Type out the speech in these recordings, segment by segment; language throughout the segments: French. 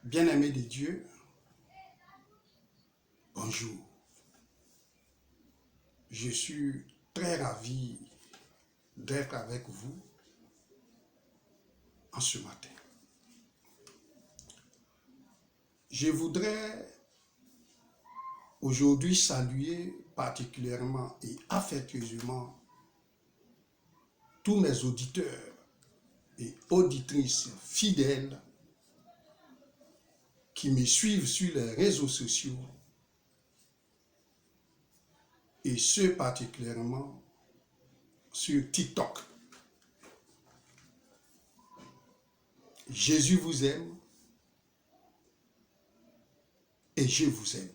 Bien-aimés de Dieu, bonjour. Je suis très ravi d'être avec vous en ce matin. Je voudrais aujourd'hui saluer particulièrement et affectueusement tous mes auditeurs et auditrices fidèles qui me suivent sur les réseaux sociaux et ceux particulièrement sur TikTok. Jésus vous aime et je vous aime.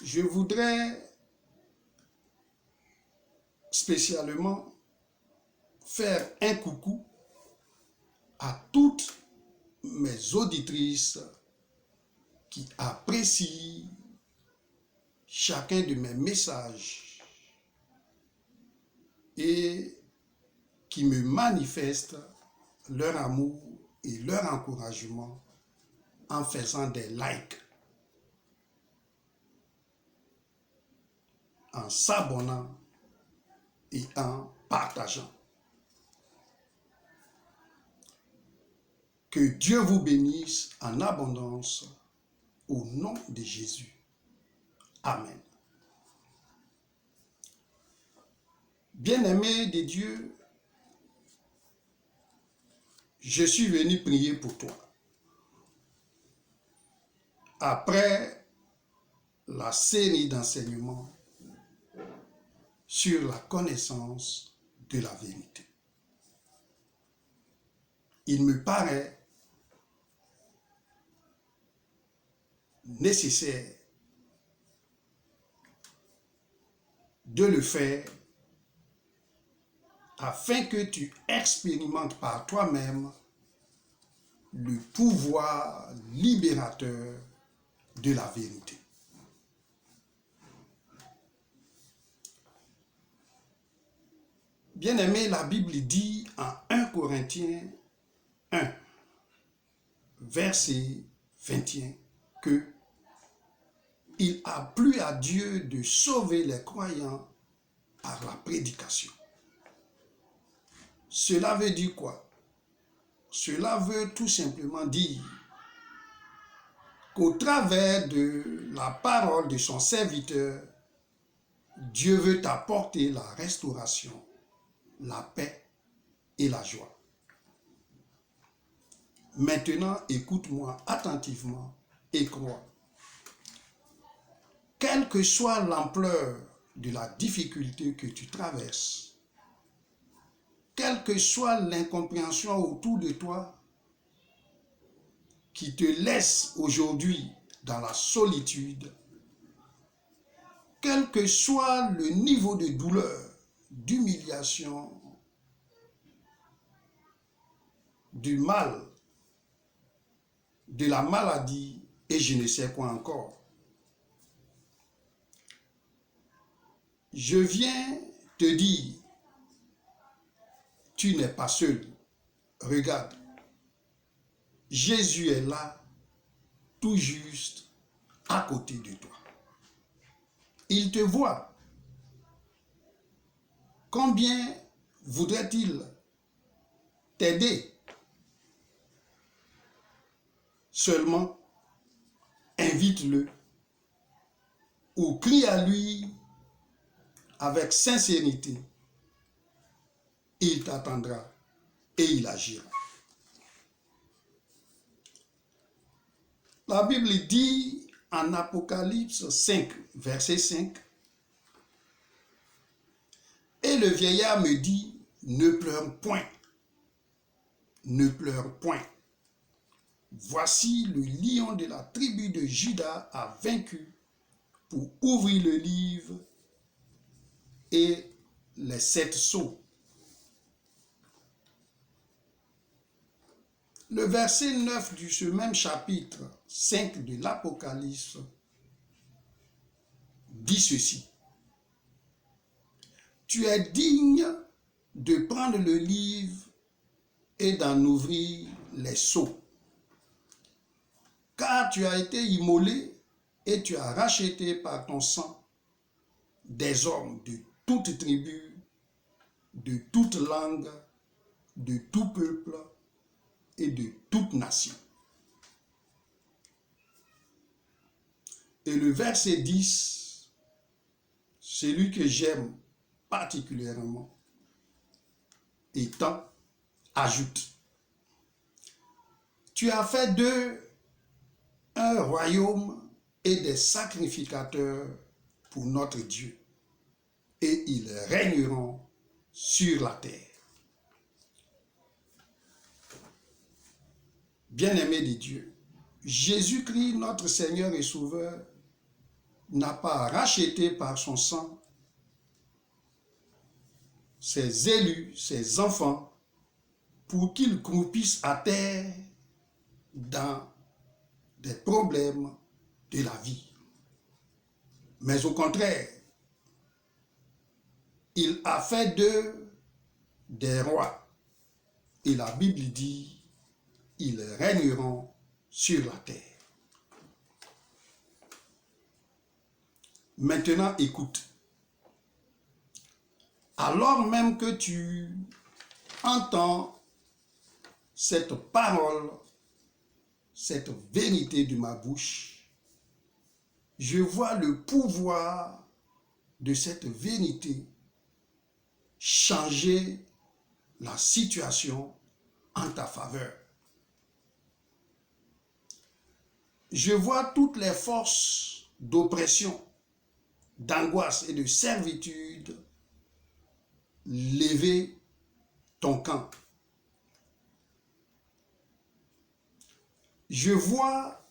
Je voudrais spécialement faire un coucou à toutes mes auditrices qui apprécient chacun de mes messages et qui me manifestent leur amour et leur encouragement en faisant des likes, en s'abonnant et en partageant. Que Dieu vous bénisse en abondance au nom de Jésus. Amen. Bien-aimé de Dieu, je suis venu prier pour toi. Après la série d'enseignements sur la connaissance de la vérité. Il me paraît nécessaire de le faire afin que tu expérimentes par toi-même le pouvoir libérateur de la vérité. Bien-aimé, la Bible dit en 1 Corinthiens 1, verset 21, que il a plu à Dieu de sauver les croyants par la prédication. Cela veut dire quoi? Cela veut tout simplement dire qu'au travers de la parole de son serviteur, Dieu veut apporter la restauration, la paix et la joie. Maintenant, écoute-moi attentivement et crois. Quelle que soit l'ampleur de la difficulté que tu traverses, quelle que soit l'incompréhension autour de toi qui te laisse aujourd'hui dans la solitude, quel que soit le niveau de douleur, d'humiliation, du mal, de la maladie et je ne sais quoi encore, je viens te dire, tu n'es pas seul. Regarde, Jésus est là, tout juste à côté de toi. Il te voit. Combien voudrait-il t'aider? Seulement, invite-le ou crie à lui avec sincérité. Il t'attendra et il agira. La Bible dit en Apocalypse 5, verset 5, « Et le vieillard me dit, ne pleure point, ne pleure point. Voici le lion de la tribu de Juda a vaincu pour ouvrir le livre et les 7 sceaux. » Le verset 9 de ce même chapitre 5 de l'Apocalypse dit ceci. Tu es digne de prendre le livre et d'en ouvrir les sceaux. Car tu as été immolé et tu as racheté par ton sang des hommes de toute tribu, de toute langue, de tout peuple et de toute nation. Et le verset 10, celui que j'aime particulièrement, étant, ajoute, tu as fait d'eux un royaume et des sacrificateurs pour notre Dieu, et ils régneront sur la terre. Bien-aimés de Dieu, Jésus-Christ, notre Seigneur et Sauveur, n'a pas racheté par son sang ses élus, ses enfants, pour qu'ils croupissent à terre dans des problèmes de la vie. Mais au contraire, il a fait d'eux des rois. Et la Bible dit, ils régneront sur la terre. Maintenant, écoute. Alors même que tu entends cette parole, cette vérité de ma bouche, je vois le pouvoir de cette vérité changer la situation en ta faveur. Je vois toutes les forces d'oppression, d'angoisse et de servitude lever ton camp. Je vois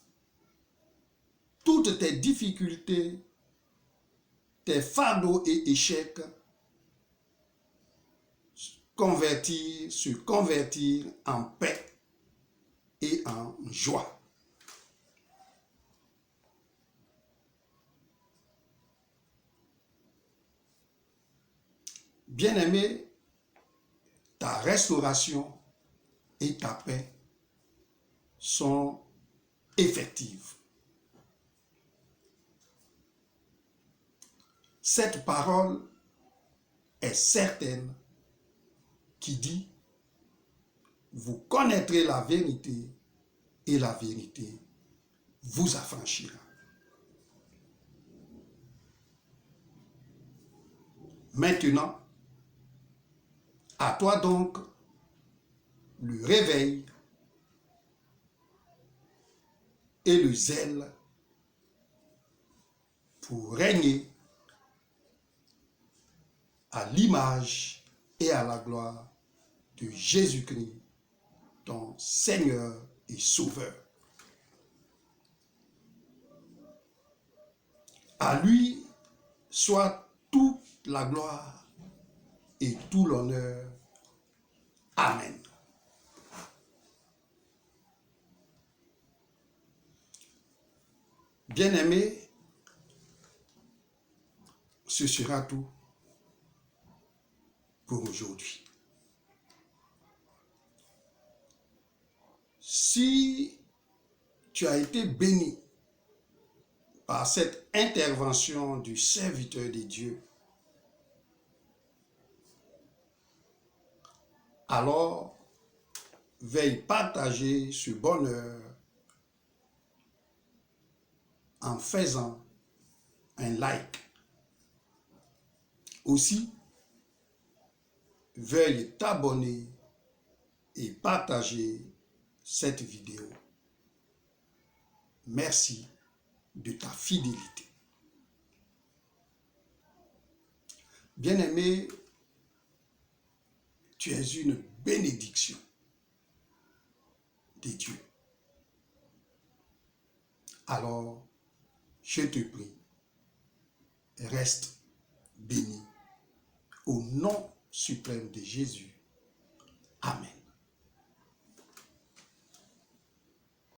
toutes tes difficultés, tes fardeaux et échecs se convertir en paix et en joie. Bien-aimé, ta restauration et ta paix sont effectives. Cette parole est certaine qui dit, vous connaîtrez la vérité et la vérité vous affranchira. Maintenant, à toi donc le réveil et le zèle pour régner à l'image et à la gloire de Jésus-Christ, ton Seigneur et Sauveur. À lui soit toute la gloire et tout l'honneur. Amen. Bien-aimés, ce sera tout pour aujourd'hui. Si tu as été béni par cette intervention du serviteur de Dieu, alors veuille partager ce bonheur en faisant un like. Aussi, veuille t'abonner et partager cette vidéo. Merci de ta fidélité. Bien-aimé, tu es une bénédiction de Dieu. Alors, je te prie, reste béni au nom suprême de Jésus. Amen.